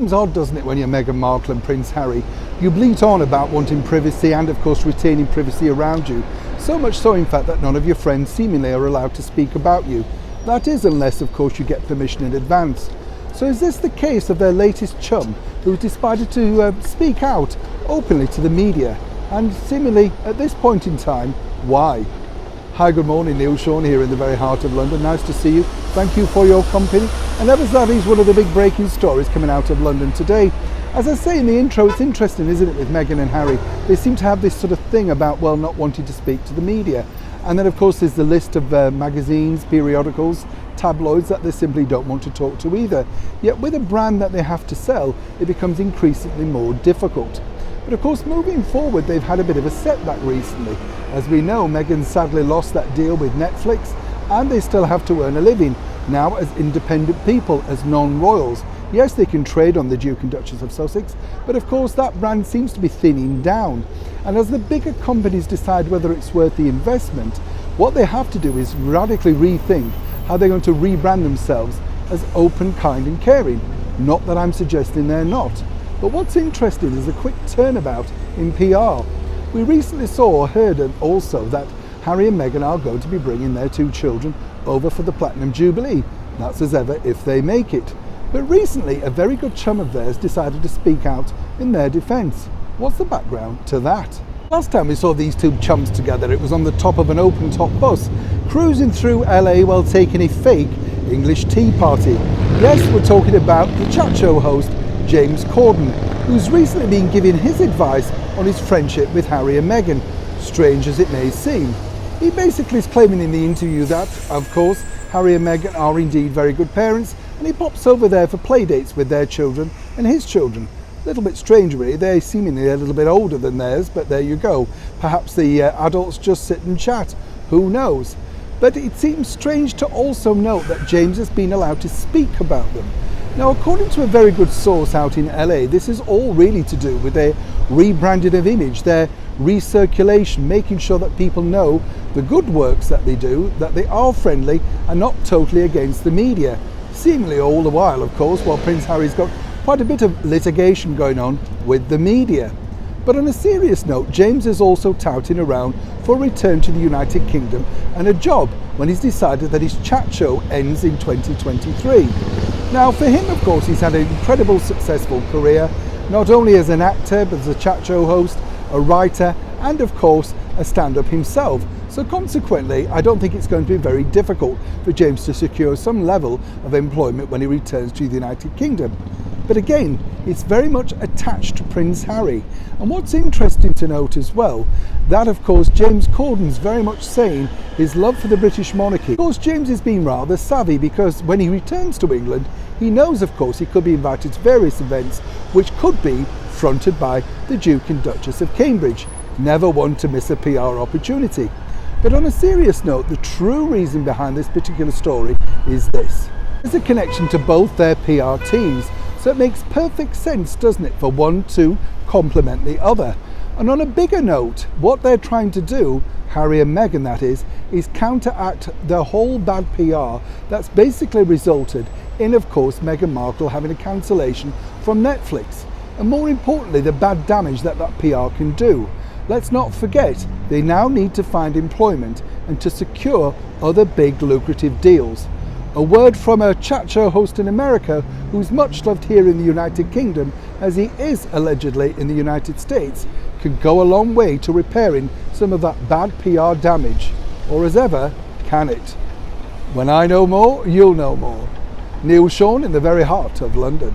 It's odd, doesn't it, when you're Meghan Markle and Prince Harry? You bleat on about wanting privacy and, of course, retaining privacy around you. So much so, in fact, that none of your friends seemingly are allowed to speak about you. That is, unless, of course, you get permission in advance. So is this the case of their latest chum, who decided to speak out openly to the media? And seemingly, at this point in time, why? Hi, good morning, Neil Sean here in the very heart of London. Nice to see you. Thank you for your company. And that is one of the big breaking stories coming out of London today. As I say in the intro, it's interesting, isn't it, with Meghan and Harry? They seem to have this sort of thing about, well, not wanting to speak to the media. And then, of course, there's the list of magazines, periodicals, tabloids that they simply don't want to talk to either. Yet with a brand that they have to sell, it becomes increasingly more difficult. But of course, moving forward, they've had a bit of a setback recently. As we know, Meghan sadly lost that deal with Netflix, and they still have to earn a living now as independent people, as non-royals. Yes, they can trade on the Duke and Duchess of Sussex, but of course that brand seems to be thinning down. And as the bigger companies decide whether it's worth the investment, what they have to do is radically rethink how they're going to rebrand themselves as open, kind and caring. Not that I'm suggesting they're not. But what's interesting is a quick turnabout in PR. We recently saw or heard also that Harry and Meghan are going to be bringing their two children over for the Platinum Jubilee. That's as ever if they make it. But recently, a very good chum of theirs decided to speak out in their defence. What's the background to that? Last time we saw these two chums together, it was on the top of an open-top bus, cruising through LA while taking a fake English tea party. Yes, we're talking about the chat show host, James Corden, who's recently been giving his advice on his friendship with Harry and Meghan, strange as it may seem. He basically is claiming in the interview that, of course, Harry and Meghan are indeed very good parents, and he pops over there for play dates with their children and his children. A little bit strange really, they're seemingly a little bit older than theirs, but there you go. Perhaps the adults just sit and chat, who knows? But it seems strange to also note that James has been allowed to speak about them. Now, according to a very good source out in LA, this is all really to do with their rebranding of image, their recirculation, making sure that people know the good works that they do, that they are friendly and not totally against the media. Seemingly all the while, of course, while Prince Harry's got quite a bit of litigation going on with the media. But on a serious note, James is also touting around for a return to the United Kingdom and a job when he's decided that his chat show ends in 2023. Now for him, of course, he's had an incredible successful career, not only as an actor, but as a chat show host, a writer, and of course, a stand-up himself. So consequently, I don't think it's going to be very difficult for James to secure some level of employment when he returns to the United Kingdom. But again, it's very much attached to Prince Harry. And what's interesting to note as well, that of course James Corden's very much saying his love for the British monarchy. Of course, James has been rather savvy because when he returns to England, he knows of course he could be invited to various events which could be fronted by the Duke and Duchess of Cambridge. Never one to miss a PR opportunity. But on a serious note, the true reason behind this particular story is this. There's a connection to both their PR teams. So it makes perfect sense, doesn't it, for one to complement the other. And on a bigger note, what they're trying to do, Harry and Meghan that is counteract the whole bad PR that's basically resulted in, of course, Meghan Markle having a cancellation from Netflix. And more importantly, the bad damage that PR can do. Let's not forget, they now need to find employment and to secure other big lucrative deals. A word from a chat show host in America who's much loved here in the United Kingdom, as he is allegedly in the United States, could go a long way to repairing some of that bad PR damage. Or as ever, can it? When I know more, you'll know more. Neil Sean in the very heart of London.